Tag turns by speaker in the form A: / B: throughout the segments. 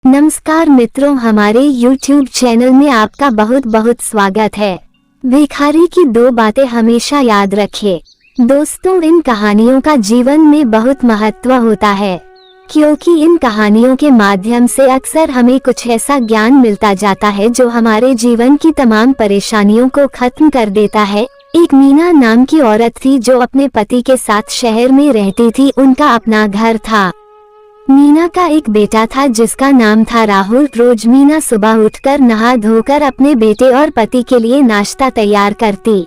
A: नमस्कार मित्रों, हमारे YouTube चैनल में आपका बहुत बहुत स्वागत है। भिखारी की दो बातें हमेशा याद रखें। दोस्तों, इन कहानियों का जीवन में बहुत महत्व होता है, क्योंकि इन कहानियों के माध्यम से अक्सर हमें कुछ ऐसा ज्ञान मिलता जाता है जो हमारे जीवन की तमाम परेशानियों को खत्म कर देता है। एक मीना नाम की औरत थी जो अपने पति के साथ शहर में रहती थी। उनका अपना घर था। मीना का एक बेटा था जिसका नाम था राहुल। रोज मीना सुबह उठकर नहा धोकर अपने बेटे और पति के लिए नाश्ता तैयार करती।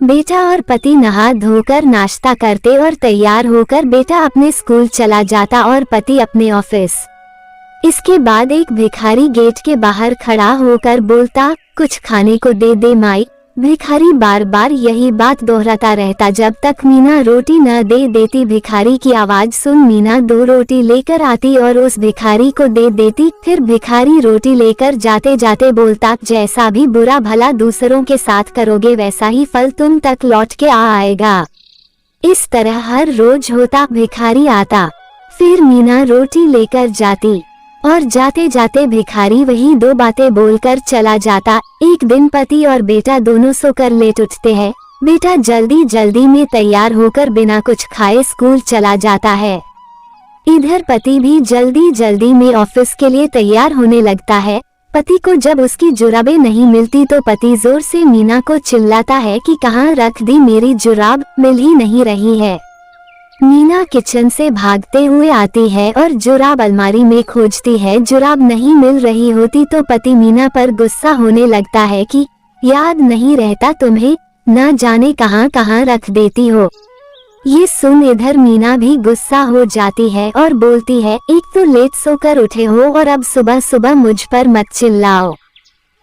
A: बेटा और पति नहा धोकर नाश्ता करते और तैयार होकर बेटा अपने स्कूल चला जाता और पति अपने ऑफिस। इसके बाद एक भिखारी गेट के बाहर खड़ा होकर बोलता, कुछ खाने को दे दे माई। भिखारी बार बार यही बात दोहराता रहता जब तक मीना रोटी न दे देती। भिखारी की आवाज सुन मीना 2 रोटी लेकर आती और उस भिखारी को दे देती। फिर भिखारी रोटी लेकर जाते जाते बोलता, जैसा भी बुरा भला दूसरों के साथ करोगे वैसा ही फल तुम तक लौट के आएगा। इस तरह हर रोज होता। भिखारी आता, फिर मीना रोटी लेकर जाती और जाते जाते भिखारी वही 2 बातें बोलकर चला जाता। एक दिन पति और बेटा दोनों सोकर लेट उठते हैं। बेटा जल्दी जल्दी में तैयार होकर बिना कुछ खाए स्कूल चला जाता है। इधर पति भी जल्दी जल्दी में ऑफिस के लिए तैयार होने लगता है। पति को जब उसकी जुराबें नहीं मिलती तो पति जोर से मीना को चिल्लाता है कि कहाँ रख दी मेरी जुराब, मिल ही नहीं रही है। मीना किचन से भागते हुए आती है और जुराब अलमारी में खोजती है। जुराब नहीं मिल रही होती तो पति मीना पर गुस्सा होने लगता है कि याद नहीं रहता तुम्हें, ना जाने कहाँ कहाँ रख देती हो। ये सुन इधर मीना भी गुस्सा हो जाती है और बोलती है, एक तो लेट सोकर उठे हो और अब सुबह सुबह मुझ पर मत चिल्लाओ।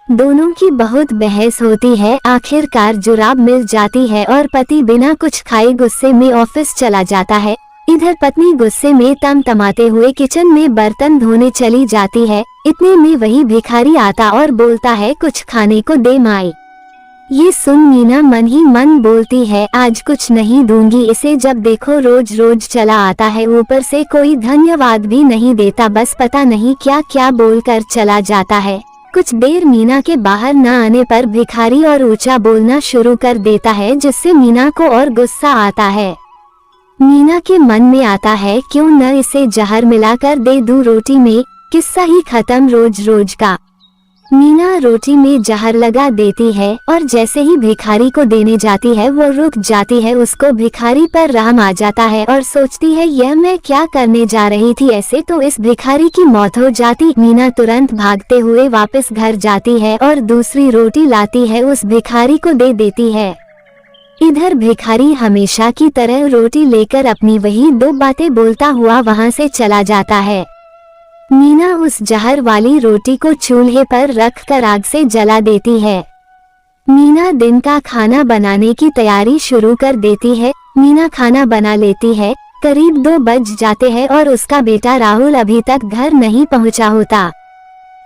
A: दोनों की बहुत बहस होती है। आखिरकार जुराब मिल जाती है और पति बिना कुछ खाए गुस्से में ऑफिस चला जाता है। इधर पत्नी गुस्से में तमतमाते हुए किचन में बर्तन धोने चली जाती है। इतने में वही भिखारी आता और बोलता है, कुछ खाने को दे माई। ये सुन मीना मन ही मन बोलती है, आज कुछ नहीं दूंगी इसे, जब देखो रोज रोज चला आता है, ऊपर से कोई धन्यवाद भी नहीं देता, बस पता नहीं क्या क्या बोलकर चला जाता है। कुछ देर मीना के बाहर न आने पर भिखारी और ऊंचा बोलना शुरू कर देता है, जिससे मीना को और गुस्सा आता है। मीना के मन में आता है, क्यों न इसे जहर मिलाकर दे दूं रोटी में, किस्सा ही खत्म रोज रोज का। मीना रोटी में जहर लगा देती है और जैसे ही भिखारी को देने जाती है वो रुक जाती है। उसको भिखारी पर रहम आ जाता है और सोचती है, यह मैं क्या करने जा रही थी, ऐसे तो इस भिखारी की मौत हो जाती। मीना तुरंत भागते हुए वापस घर जाती है और दूसरी रोटी लाती है, उस भिखारी को दे देती है। इधर भिखारी हमेशा की तरह रोटी लेकर अपनी वही 2 बातें बोलता हुआ वहां से चला जाता है। मीना उस जहर वाली रोटी को चूल्हे पर रखकर आग से जला देती है। मीना दिन का खाना बनाने की तैयारी शुरू कर देती है। मीना खाना बना लेती है। करीब 2 बज जाते हैं और उसका बेटा राहुल अभी तक घर नहीं पहुंचा होता।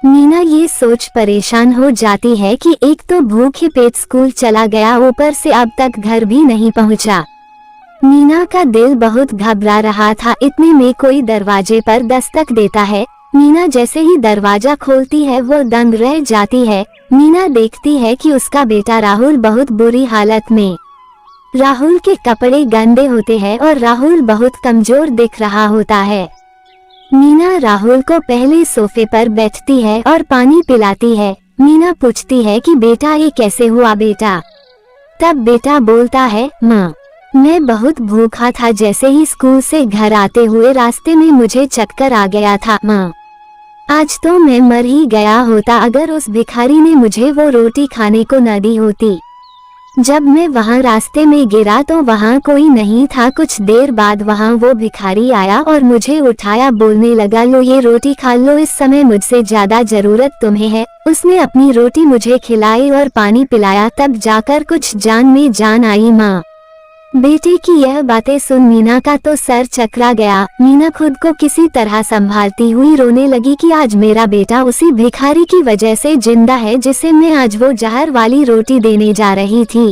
A: मीना ये सोच परेशान हो जाती है कि एक तो भूखे पेट स्कूल चला गया, ऊपर से अब तक घर भी नहीं पहुंचा। मीना का दिल बहुत घबरा रहा था। इतने में कोई दरवाजे पर दस्तक देता है। मीना जैसे ही दरवाजा खोलती है वो दंग रह जाती है। मीना देखती है कि उसका बेटा राहुल बहुत बुरी हालत में। राहुल के कपड़े गंदे होते हैं और राहुल बहुत कमजोर दिख रहा होता है। मीना राहुल को पहले सोफे पर बैठती है और पानी पिलाती है। मीना पूछती है कि बेटा ये कैसे हुआ बेटा। तब बेटा बोलता है, माँ मैं बहुत भूखा था, जैसे ही स्कूल से घर आते हुए रास्ते में मुझे चक्कर आ गया था माँ। आज तो मैं मर ही गया होता अगर उस भिखारी ने मुझे वो रोटी खाने को न दी होती। जब मैं वहाँ रास्ते में गिरा तो वहाँ कोई नहीं था। कुछ देर बाद वहाँ वो भिखारी आया और मुझे उठाया, बोलने लगा, लो ये रोटी खा लो, इस समय मुझसे ज्यादा जरूरत तुम्हें है। उसने अपनी रोटी मुझे खिलाई और पानी पिलाया, तब जाकर कुछ जान में जान आई। माँ बेटे की यह बातें सुन मीना का तो सर चकरा गया। मीना खुद को किसी तरह संभालती हुई रोने लगी कि आज मेरा बेटा उसी भिखारी की वजह से जिंदा है जिसे मैं आज वो जहर वाली रोटी देने जा रही थी।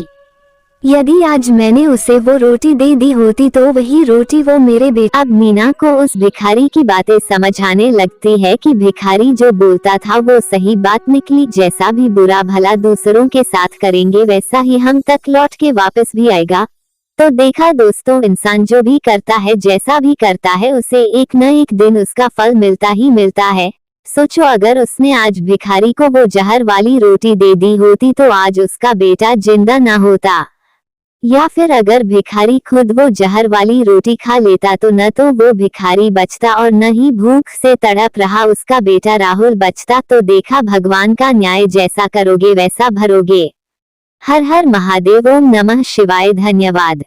A: यदि आज मैंने उसे वो रोटी दे दी होती तो वही रोटी वो मेरे बेटा। अब मीना को उस भिखारी की बातें समझ आने लगती है कि भिखारी जो बोलता था वो सही बात निकली। जैसा भी बुरा भला दूसरों के साथ करेंगे वैसा ही हम तक लौट के वापस भी आएगा। तो देखा दोस्तों, इंसान जो भी करता है, जैसा भी करता है, उसे एक न एक दिन उसका फल मिलता ही मिलता है। सोचो, अगर उसने आज भिखारी को वो जहर वाली रोटी दे दी होती तो आज उसका बेटा जिंदा ना होता, या फिर अगर भिखारी खुद वो जहर वाली रोटी खा लेता तो न तो वो भिखारी बचता और न ही भूख से तड़प रहा उसका बेटा राहुल बचता। तो देखा, भगवान का न्याय जैसा करोगे वैसा भरोगे। हर हर महादेव, ओम नमः शिवाय। धन्यवाद।